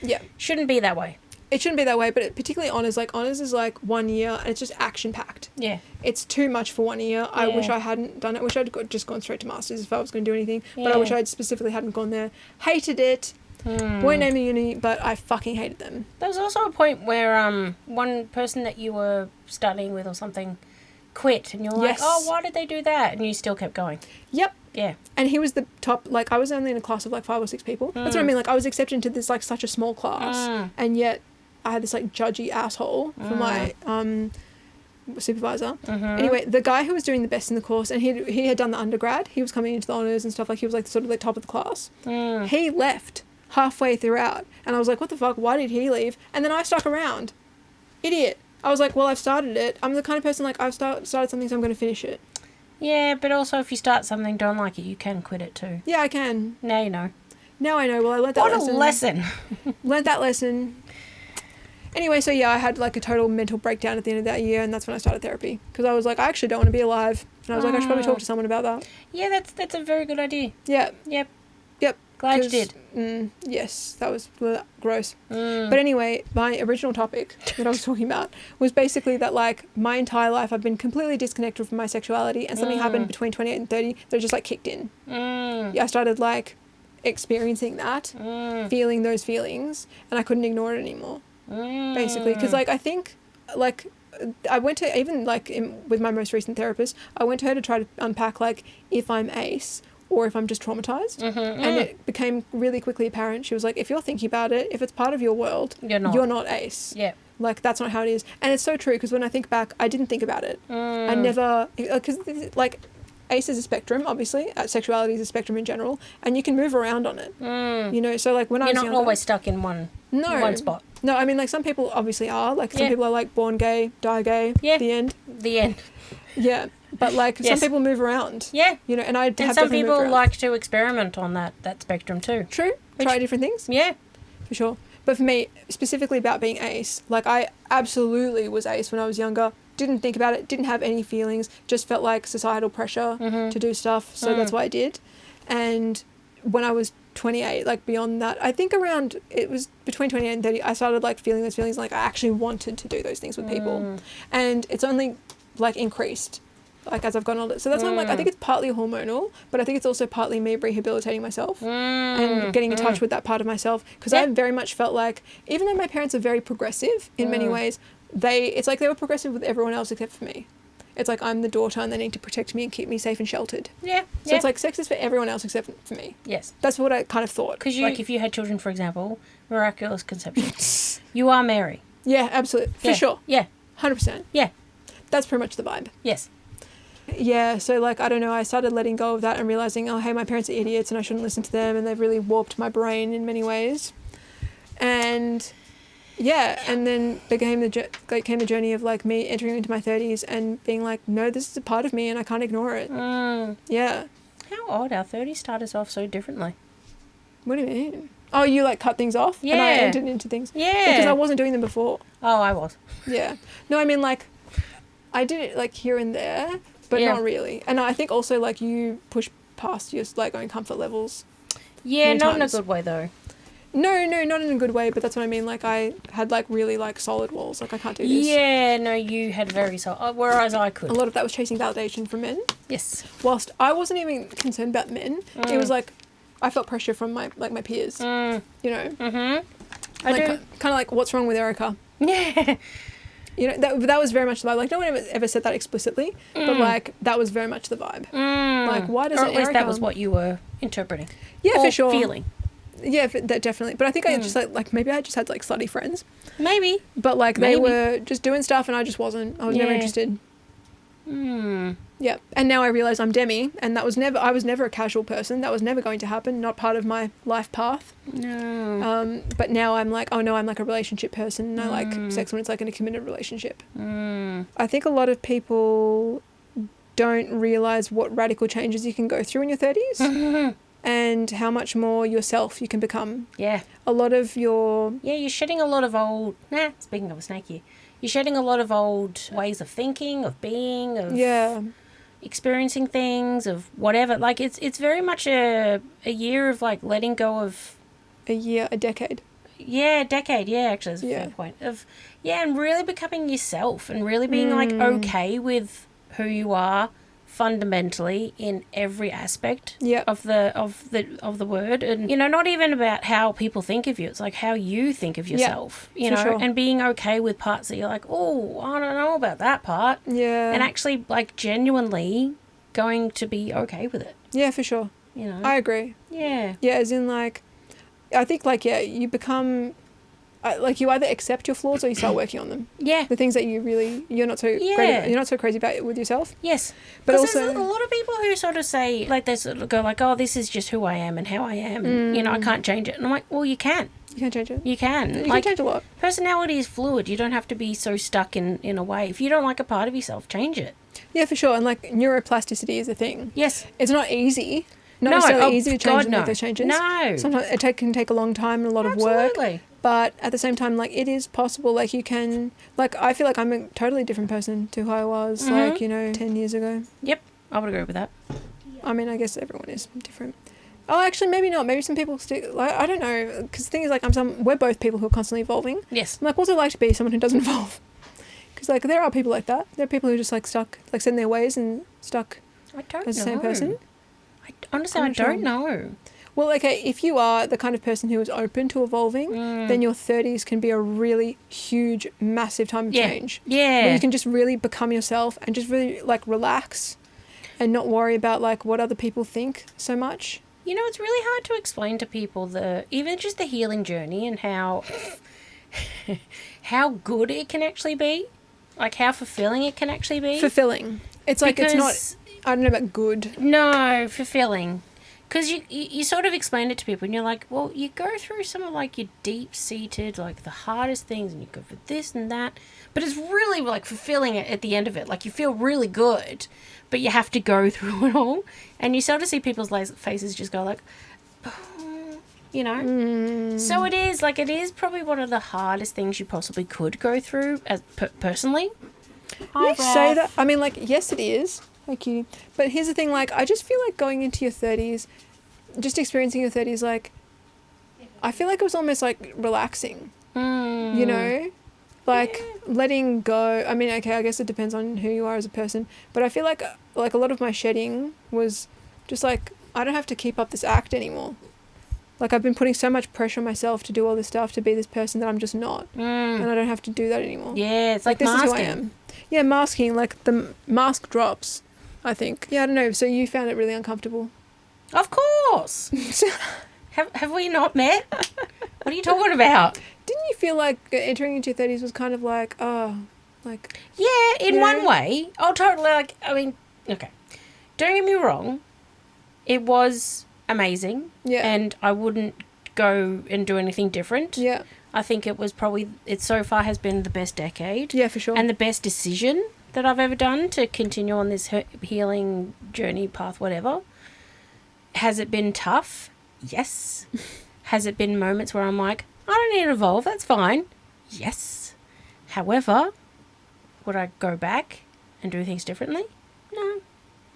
Yeah. Shouldn't be that way. It shouldn't be that way, but particularly honours. Like, honours is, like, 1 year and it's just action-packed. Yeah. It's too much for 1 year. I wish I hadn't done it. I wish I'd just gone straight to masters if I was going to do anything. But I wish I specifically hadn't gone there. Hated it. Won't name the uni, but I fucking hated them. There was also a point where one person that you were studying with or something quit and you were like, oh, why did they do that? And you still kept going. Yep. Yeah. And he was the top, like, I was only in a class of, like, 5 or 6 people. That's what I mean. Like, I was accepted into this, like, such a small class. And yet I had this, like, judgy asshole for my supervisor. Anyway, the guy who was doing the best in the course, and he had done the undergrad, he was coming into the honours and stuff, like, he was, like, sort of, like, top of the class. He left halfway throughout, and I was like, what the fuck, why did he leave? And then I stuck around. Idiot. I was like, well, I've started it. I'm the kind of person, like, I've started something, so I'm going to finish it. Yeah, but also if you start something, don't like it, you can quit it too. Yeah, I can. Now you know. Now I know. Well, I learnt that lesson. What a lesson. Learnt that lesson. Anyway, so yeah, I had like a total mental breakdown at the end of that year, and that's when I started therapy. Because I was like, I actually don't want to be alive. And I was like, I should probably talk to someone about that. Yeah, that's a very good idea. Yeah. Yep. Yep. Glad you did. Yes, that was gross. But anyway, my original topic that I was talking about was basically that, like, my entire life I've been completely disconnected from my sexuality, and something happened between 28 and 30 that just, like, kicked in. Yeah, I started, like, experiencing that, feeling those feelings, and I couldn't ignore it anymore, basically. Because, like, I think, like, I went to, even, like, with my most recent therapist, I went to her to try to unpack, like, if I'm ace or if I'm just traumatized. And it became really quickly apparent. She was like, if you're thinking about it, if it's part of your world, you're not ace. Yeah. Like, that's not how it is. And it's so true, because when I think back, I didn't think about it. I never, because, like, ace is a spectrum, obviously. Sexuality is a spectrum in general, and you can move around on it. You know, so, like, when I was younger... You're not always stuck in one spot. No, I mean, like, some people obviously are. Like, some people are, like, born gay, die gay, the end. The end. Yeah. But, like, some people move around. Yeah. You know, and I have some definitely people moved around. like to experiment on that spectrum too. True. Try different things. Yeah. For sure. But for me, specifically about being ace, like, I absolutely was ace when I was younger. Didn't think about it. Didn't have any feelings. Just felt like societal pressure to do stuff. So that's what I did. And when I was 28, like, beyond that, I think around, it was between 28 and 30, I started, like, feeling those feelings, like, I actually wanted to do those things with people. And it's only, like, increased, like, as I've gone older. So that's why I'm like, I think it's partly hormonal, but I think it's also partly me rehabilitating myself and getting in touch with that part of myself. Because I very much felt like, even though my parents are very progressive in many ways, it's like they were progressive with everyone else except for me. It's like, I'm the daughter and they need to protect me and keep me safe and sheltered. Yeah. So it's like, sex is for everyone else except for me. Yes. That's what I kind of thought. Because like, if you had children, for example, miraculous conception, you are Mary. Yeah, absolutely. For sure. Yeah. 100%. Yeah. That's pretty much the vibe. Yes. Yeah, so, like, I don't know, I started letting go of that and realising, oh, hey, my parents are idiots and I shouldn't listen to them, and they've really warped my brain in many ways. And, yeah, and then came the journey of, like, me entering into my 30s and being like, no, this is a part of me and I can't ignore it. Yeah. How odd, our 30s start us off so differently. What do you mean? Oh, you, like, cut things off? Yeah. And I entered into things? Yeah. Because I wasn't doing them before. Oh, I was. Yeah. No, I mean, like, I did it, like, here and there, but not really. And I think also, like, you push past your, like, own comfort levels. Yeah, not in a good way, though. No, not in a good way, but that's what I mean. Like, I had, like, really, like, solid walls. Like, I can't do this. Yeah, no, you had very solid, whereas I could. A lot of that was chasing validation from men. Yes. Whilst I wasn't even concerned about men, it was, like, I felt pressure from my peers. You know? Mm-hmm. Like, kind of like, what's wrong with Erica? Yeah. You know, that was very much the vibe. Like, no one ever said that explicitly, but, like, that was very much the vibe. Like, why doesn't Erica... Or at least that was what you were interpreting. Yeah, or for sure. feeling. Yeah, that definitely. But I think I just, like, maybe I just had, like, slutty friends. Maybe. But, like, they were just doing stuff and I just wasn't. I was never interested. Yeah. And now I realise I'm demi, and I was never a casual person. That was never going to happen. Not part of my life path. No. But now I'm like, oh no, I'm like a relationship person, and I like sex when it's like in a committed relationship. I think a lot of people don't realise what radical changes you can go through in your 30s. And how much more yourself you can become. Yeah. A lot of your... Yeah, you're shedding a lot of old... speaking of a snake here. You're shedding a lot of old ways of thinking, of being, of experiencing things, of whatever. Like, it's very much a year of, like, letting go of... A decade. Yeah, a decade, actually, is a fair point. And really becoming yourself and really being, like, okay with who you are fundamentally in every aspect of the word, and not even about how people think of you. It's like how you think of yourself, you know, and being okay with parts that you're like, oh, I don't know about that part, and actually like genuinely going to be okay with it. Yeah, for sure. I agree. Yeah, as in, like, I think, like, you become like, you either accept your flaws or you start working on them. Yeah. The things that you're not so great about, you're not so crazy about with yourself. Yes. But also, there's a lot of people who sort of say, like, they sort of go like, oh, this is just who I am and how I am, and I can't change it. And I'm like, well, you can. You can change it. You can. You can change a lot. Personality is fluid. You don't have to be so stuck in a way. If you don't like a part of yourself, change it. Yeah, for sure. And, like, neuroplasticity is a thing. Yes. It's not easy. Not necessarily easy to change and make those changes. No. Sometimes it can take a long time and a lot of work. But at the same time, like, it is possible. Like, you can, like, I feel like I'm a totally different person to who I was, like, 10 years ago. Yep, I would agree with that. I mean, I guess everyone is different. Oh, actually, maybe not. Maybe some people still, like, I don't know. Because the thing is, like, we're both people who are constantly evolving. Yes. I'm like, what's it like to be someone who doesn't evolve? Because, like, there are people like that. There are people who are just, like, stuck, like, set in their ways and stuck I don't as know. the same person. Honestly, I don't know. Well, okay, if you are the kind of person who is open to evolving, then your 30s can be a really huge, massive time of change. Yeah. Where you can just really become yourself and just really, like, relax and not worry about, like, what other people think so much. You know, it's really hard to explain to people even just the healing journey and how good it can actually be. Like, how fulfilling it can actually be. Fulfilling. It's like, it's not, I don't know about good. No, fulfilling. Because you sort of explain it to people and you're like, well, you go through some of, like, your deep-seated, like, the hardest things and you go for this and that. But it's really, like, fulfilling at the end of it. Like, you feel really good, but you have to go through it all. And you sort of see people's faces just go like, oh, you know? So it is probably one of the hardest things you possibly could go through as personally. You say that. I mean, like, yes, it is. Thank you. But here's the thing, like, I just feel like going into your 30s, just experiencing your 30s, like, I feel like it was almost, like, relaxing. You know? Like, letting go. I mean, okay, I guess it depends on who you are as a person. But I feel like a lot of my shedding was just, like, I don't have to keep up this act anymore. Like, I've been putting so much pressure on myself to do all this stuff, to be this person that I'm just not. And I don't have to do that anymore. Yeah, it's like this masking. is who I am. Yeah, masking. Like, the mask drops, I think. Yeah, I don't know. So you found it really uncomfortable? Of course. Have we not met? What are you talking about? Didn't you feel like entering into your 30s was kind of like, like... Yeah, in one way. Oh, totally. Like, I mean, okay. Don't get me wrong. It was amazing. Yeah. And I wouldn't go and do anything different. Yeah. I think it was probably, it so far has been the best decade. Yeah, for sure. And the best decision that I've ever done to continue on this healing journey path, whatever. Has it been tough? Yes. Has it been moments where I'm like, I don't need to evolve, that's fine? Yes. However, would I go back and do things differently? No.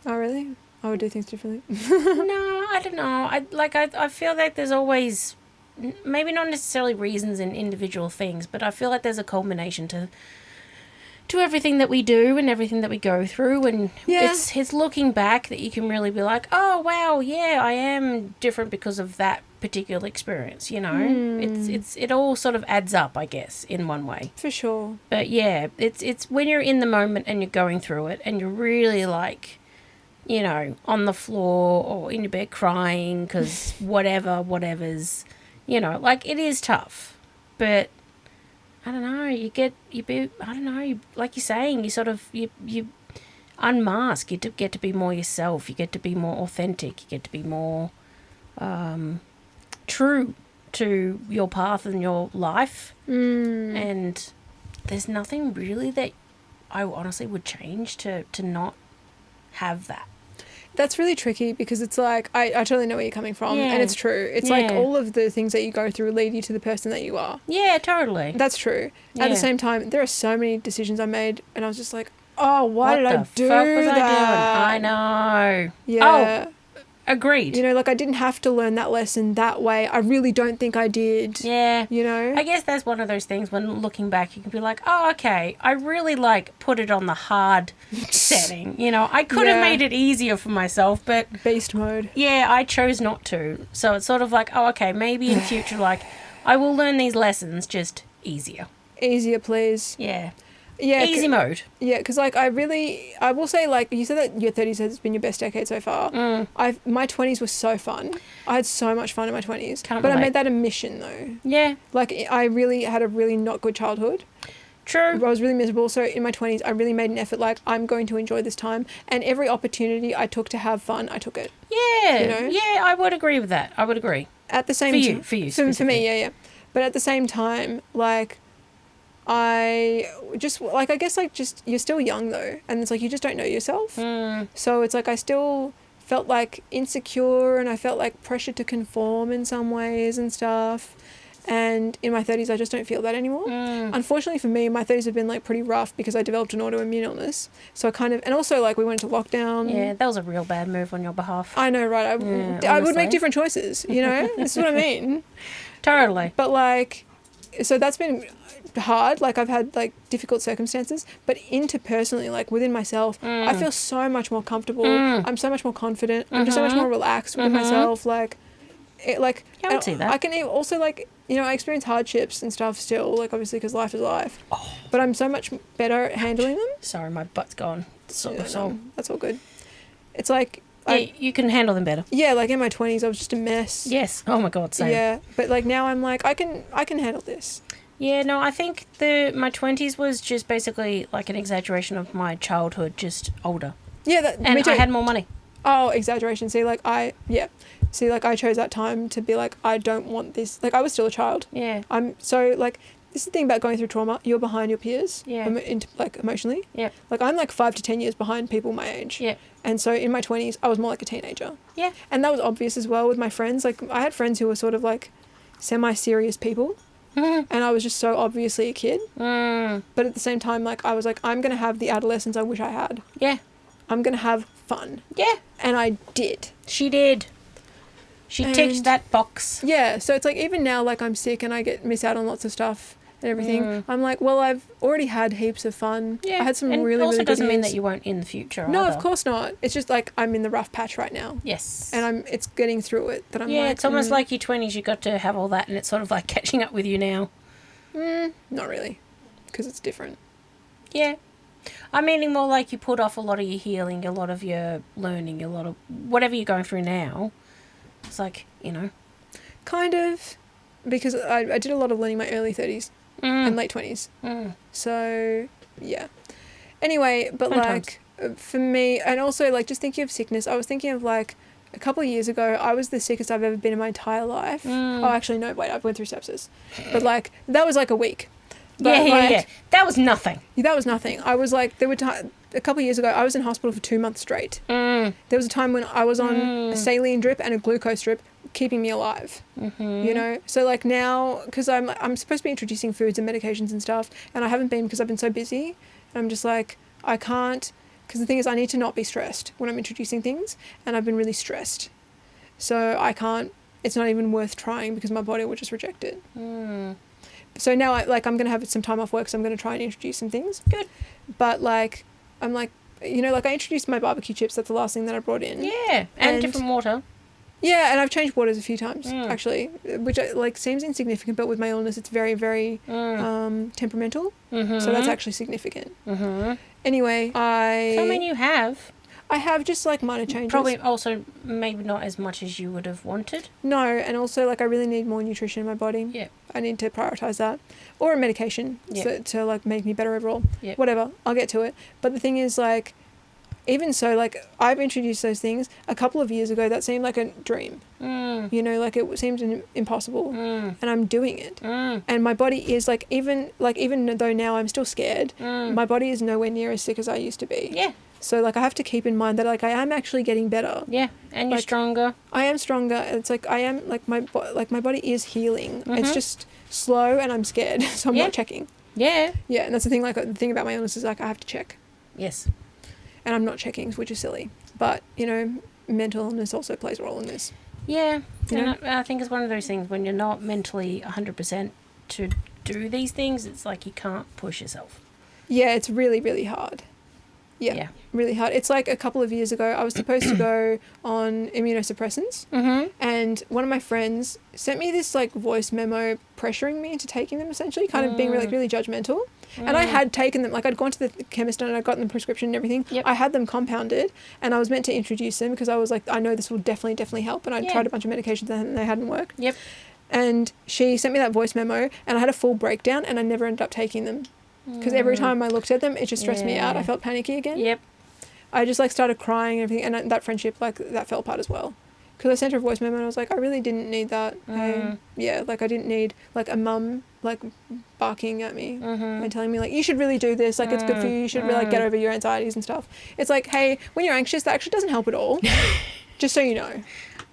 Oh, really? I would do things differently. No, I don't know. I feel like there's always, maybe not necessarily reasons in individual things, but I feel like there's a culmination to everything that we do and everything that we go through, and it's looking back that you can really be like, oh wow, yeah, I am different because of that particular experience, you know. It all sort of adds up, I guess, in one way. For sure. But yeah, it's when you're in the moment and you're going through it and you're really like, you know, on the floor or in your bed crying because whatever's, you know, like, it is tough. But I don't know, like you're saying, you sort of, you unmask, you get to be more yourself, you get to be more authentic, you get to be more true to your path and your life. And there's nothing really that I honestly would change to not have that. That's really tricky because it's like, I totally know where you're coming from, and it's true. It's like all of the things that you go through lead you to the person that you are. Yeah, totally. That's true. At the same time, there are so many decisions I made and I was just like, oh, why did I do that? What the fuck was I doing? I know. Yeah. Oh, agreed. You know, like, I didn't have to learn that lesson that way. I really don't think I did. Yeah. You know? I guess that's one of those things when looking back, you can be like, oh, okay, I really, like, put it on the hard setting. You know, I could have made it easier for myself, but... Beast mode. Yeah, I chose not to. So it's sort of like, oh, okay, maybe in future, like, I will learn these lessons just easier. Easier, please. Yeah. Yeah, easy mode. Yeah, because, like, I will say, like, you said that your 30s has been your best decade so far. My 20s were so fun. I had so much fun in my 20s. But I made that a mission, though. Yeah. Like, I really had a really not good childhood. True. I was really miserable. So in my 20s, I really made an effort, like, I'm going to enjoy this time. And every opportunity I took to have fun, I took it. Yeah. You know? Yeah, I would agree with that. I would agree. At the same time. For you. For me, yeah. But at the same time, like... I just, like, I guess, like, just, you're still young, though, and it's like, you just don't know yourself. So it's like, I still felt, like, insecure, and I felt, like, pressure to conform in some ways and stuff, And in my 30s, I just don't feel that anymore. Unfortunately for me, my 30s have been like pretty rough because I developed an autoimmune illness. So I kind of, and also like we went into lockdown. Yeah, that was a real bad move on your behalf. I know, right? I would make honestly. different choices, you know? This is what I mean. Totally. But like, so that's been hard. Like I've had like difficult circumstances, but interpersonally, like within myself, I feel so much more comfortable. I'm so much more confident. I'm just so much more relaxed within myself. Like, like I would see that. I can also like, you know, I experience hardships and stuff still, like obviously because life is life. But I'm so much better at handling them. Sorry, my butt's gone. So That's all good. It's like you can handle them better. yeah, like in my 20s, I was just a mess. Yes. Oh my God, same. Yeah, but like now I'm like I can handle this. Yeah, no, I think my 20s was just basically like an exaggeration of my childhood, just older. Yeah, And me too. I had more money. Oh, exaggeration. See, like I chose that time to be like, I don't want this. Like I was still a child. Yeah. I'm so like, this is the thing about going through trauma. You're behind your peers. Yeah. Like emotionally. Yeah. Like I'm like 5 to 10 years behind people my age. Yeah. And so in my 20s, I was more like a teenager. Yeah. And that was obvious as well with my friends. Like I had friends who were sort of like semi-serious people. And I was just so obviously a kid. But at the same time, like I was like, I'm going to have the adolescence I wish I had. Yeah. I'm going to have fun. Yeah. And I did. She did. She ticked that box. Yeah. So it's like even now, like I'm sick and I miss out on lots of stuff and everything. I'm like, well, I've already had heaps of fun. Yeah. I had some and really, also really good doesn't mean years. that you won't in the future No, either. of course not. It's just like I'm in the rough patch right now. Yes. And it's getting through it that I'm yeah, like... it's almost like your 20s, you got to have all that and it's sort of like catching up with you now. Not really. Because it's different. Yeah. I'm meaning more like you put off a lot of your healing, a lot of your learning, a lot of whatever you're going through now. It's like, you know. Kind of. Because I did a lot of learning in my early 30s and late 20s. So, yeah. Anyway, but Fun like, for me, and also like just thinking of sickness, I was thinking of like, a couple of years ago, I was the sickest I've ever been in my entire life. Oh, actually, no, wait, I went through sepsis. But like, that was like a week. But Yeah. That was nothing. That was nothing. I was like, a couple of years ago, I was in hospital for 2 months straight. There was a time when I was on a saline drip and a glucose drip, keeping me alive. You know? So like now, because I'm supposed to be introducing foods and medications and stuff, and I haven't been because I've been so busy. And I'm just like, I can't, because the thing is I need to not be stressed when I'm introducing things, and I've been really stressed. So I can't, it's not even worth trying because my body will just reject it. So now I'm going to have some time off work, so I'm going to try and introduce some things. Good. But like, I'm like, you know, like I introduced my barbecue chips. That's the last thing that I brought in. Yeah, and different water. Yeah, and I've changed waters a few times, actually, which like seems insignificant, but with my illness, it's very, very temperamental. So that's actually significant. Anyway, So, I mean, you have. I have just like minor changes. Probably also maybe not as much as you would have wanted. No, and also like I really need more nutrition in my body. Yeah. I need to prioritize that, or a medication to like make me better overall. Yeah. Whatever, I'll get to it. But the thing is, like, even so, like I've introduced those things a couple of years ago. That seemed like a dream. You know, like it seemed impossible, and I'm doing it. And my body is like even though now I'm still scared, my body is nowhere near as sick as I used to be. Yeah. So like I have to keep in mind that like I am actually getting better. Yeah, and you're Like, stronger. I am stronger. It's like I am like my body is healing. It's just slow, and I'm scared, so I'm not checking. Yeah. Yeah, and that's the thing. Like the thing about my illness is like I have to check, Yes. and I'm not checking, which is silly. But you know, mental illness also plays a role in this. Yeah, You know? and I think it's one of those things when you're not mentally 100% to do these things, it's like you can't push yourself. Yeah, it's really, really hard. Yeah. Really hard. It's like a couple of years ago, I was supposed to go on immunosuppressants, and one of my friends sent me this like voice memo pressuring me into taking them, essentially, kind of being really judgmental. And I had taken them, like I'd gone to the chemist and I'd gotten the prescription and everything. Yep. I had them compounded, and I was meant to introduce them because I was like, I know this will definitely help. And I'd tried a bunch of medications and they hadn't worked. Yep. And she sent me that voice memo, and I had a full breakdown, and I never ended up taking them. Because every time I looked at them, it just stressed me out. I felt panicky again. Yep. I just like started crying and everything, and that friendship, like that fell apart as well. Because I sent her a voice memo and I was like, I really didn't need that. Like I didn't need like a mum like barking at me and telling me like, you should really do this, like it's good for you, you should really like get over your anxieties and stuff. It's like, hey, when you're anxious, that actually doesn't help at all. Just so you know.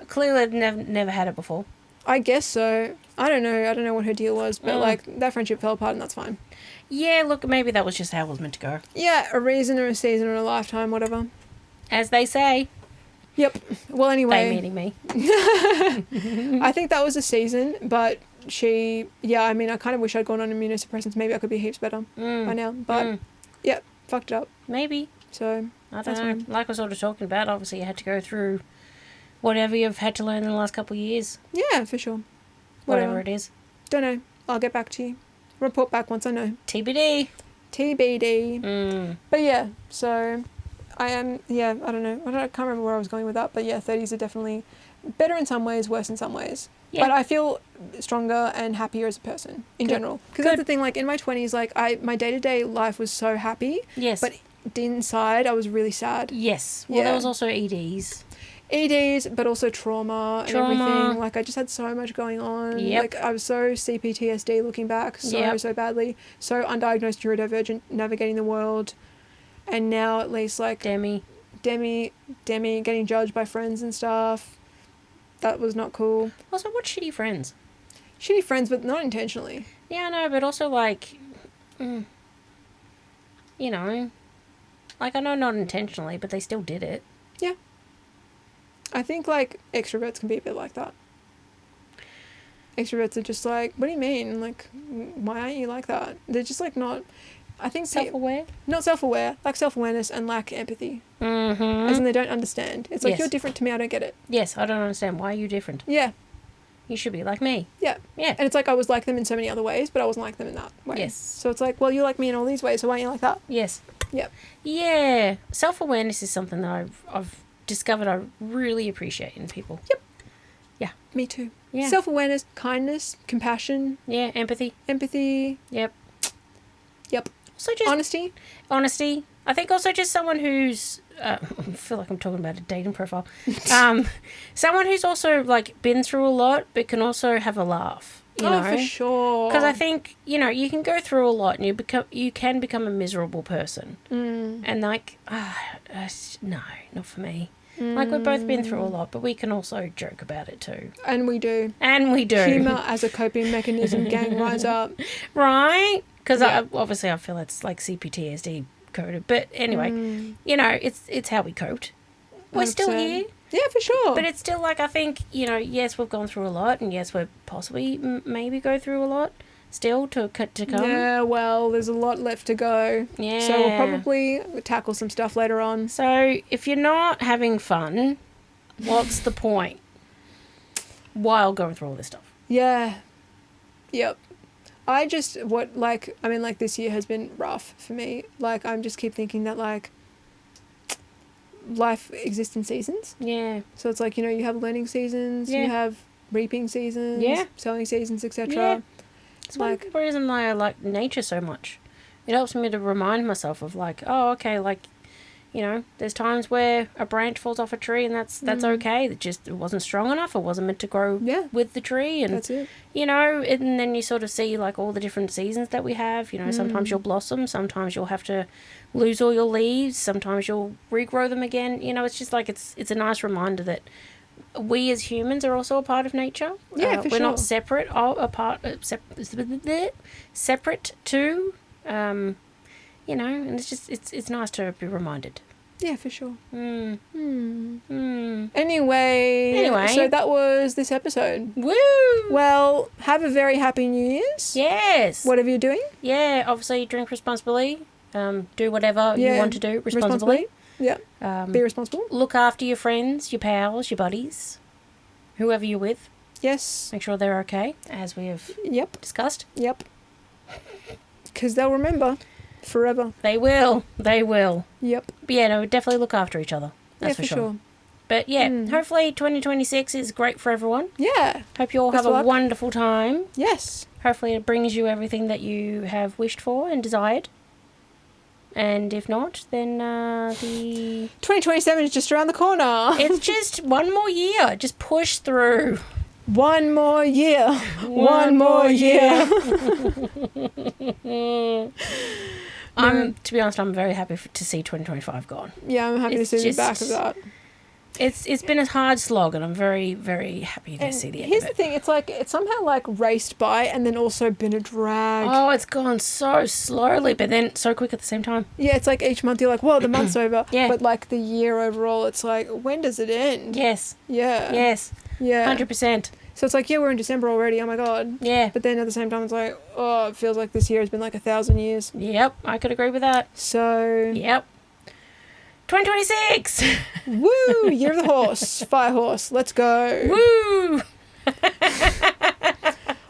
Clearly I've never had it before. I guess so. I don't know what her deal was, but like that friendship fell apart and that's fine. Yeah, look, maybe that was just how it was meant to go. Yeah, a reason or a season or a lifetime, whatever. As they say. Yep. Well, anyway. They meaning me. I think that was a season, but I mean, I kind of wish I'd gone on immunosuppressants. Maybe I could be heaps better by now. But, yeah, fucked it up. Maybe. So, I don't know. Like we're sort of talking about, obviously you had to go through whatever you've had to learn in the last couple of years. Yeah, for sure. Whatever it is. Don't know. I'll get back to you. Report back once I know. TBD. But yeah, so I am, I don't know. I can't remember where I was going with that. But yeah, 30s are definitely better in some ways, worse in some ways. Yeah. But I feel stronger and happier as a person in general. Because that's the thing, like in my 20s, like my day-to-day life was so happy. Yes. But inside I was really sad. Yes. Well, there was also EDs. EDs, but also trauma and everything. Like, I just had so much going on. Yep. Like, I was so CPTSD looking back so badly. So undiagnosed neurodivergent, navigating the world. And now, at least, like... Demi, getting judged by friends and stuff. That was not cool. Also, what shitty friends? Shitty friends, but not intentionally. Yeah, I know, but also, like... you know... Like, I know not intentionally, but they still did it. Yeah. I think, like, extroverts can be a bit like that. Extroverts are just like, what do you mean? Like, why aren't you like that? They're just, like, not... I think... Self-aware? Not self-aware. Lack self-awareness and lack empathy. Mm-hmm. As in they don't understand. It's like, you're different to me, I don't get it. Yes, I don't understand. Why are you different? Yeah. You should be like me. Yeah. Yeah. And it's like I was like them in so many other ways, but I wasn't like them in that way. Yes. So it's like, well, you like me in all these ways, so why aren't you like that? Yes. Yep. Yeah. Self-awareness is something that I've discovered I really appreciate in people. Yep. Yeah. Me too. Yeah. Self-awareness, kindness, compassion. Yeah, empathy. Yep. So just Honesty. I think also just someone who's I feel like I'm talking about a dating profile. Someone who's also like been through a lot but can also have a laugh. You know? For sure. Because I think, you know, you can go through a lot and you can become a miserable person. And like, no, not for me. Like, we've both been through a lot, but we can also joke about it too. And we do. Humour as a coping mechanism, gang, rise up. Right? Because obviously I feel it's like CPTSD coded. But anyway, you know, it's how we coped. We're 100%. Still here. Yeah, for sure. But it's still like, I think, you know, yes, we've gone through a lot, and yes, we're possibly maybe go through a lot still to come. Yeah, well, there's a lot left to go. Yeah. So we'll probably tackle some stuff later on. So if you're not having fun, what's the point while going through all this stuff? Yeah. Yep. This year has been rough for me. Like, I just keep thinking that, like, life exists in seasons. Yeah. So it's like, you know, you have learning seasons, you have reaping seasons, sowing seasons, etc. Yeah. It's like one reason why I like nature so much. It helps me to remind myself of like, oh, okay, like, you know, there's times where a branch falls off a tree and that's okay. It wasn't strong enough. It wasn't meant to grow with the tree. And, that's it. You know, and then you sort of see like all the different seasons that we have. You know, sometimes you'll blossom. Sometimes you'll have to lose all your leaves. Sometimes you'll regrow them again. You know, it's just like it's a nice reminder that we as humans are also a part of nature. Yeah, for we're sure. not separate, separate to, you know, and it's just, it's nice to be reminded. Yeah, for sure. Anyway. So that was this episode. Woo! Well, have a very happy New Year's. Yes. Whatever you're doing. Yeah, obviously drink responsibly. Do whatever you want to do responsibly. Yeah. Be responsible. Look after your friends, your pals, your buddies, whoever you're with. Yes. Make sure they're okay, as we have discussed. Yep. Because they'll remember forever. They will. Yep. But yeah, no, definitely look after each other. That's for sure. But yeah, hopefully 2026 is great for everyone. Yeah. Hope you all have a wonderful time. Yes. Hopefully it brings you everything that you have wished for and desired. And if not, then the 2027 is just around the corner. It's just one more year. Just push through. One more year. One more year. To be honest, I'm very happy to see 2025 gone. Yeah, I'm happy to see the back of that. It's been a hard slog, and I'm very, very happy to see the end Here's of the it. thing, it's like it's somehow like raced by and then also been a drag. Oh, it's gone so slowly, but then so quick at the same time. Yeah, it's like each month you're like, whoa, the month's over. Yeah. But like the year overall, it's like, when does it end? Yes. Yeah. Yes. Yeah. 100%. So it's like, yeah, we're in December already. Oh my God. Yeah. But then at the same time, it's like, oh, it feels like this year has been like 1,000 years. Yep, I could agree with that. So. Yep. 2026. Woo! Year of the horse. Fire horse. Let's go. Woo!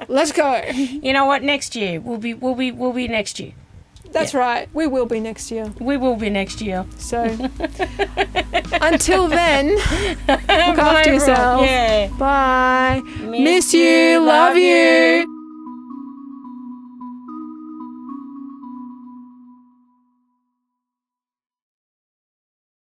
Let's go. You know what? Next year we'll be next year. That's right. We will be next year. We will be next year. So until then, look Bye, after yourself. everyone. Yeah. Bye. Miss you. Love you.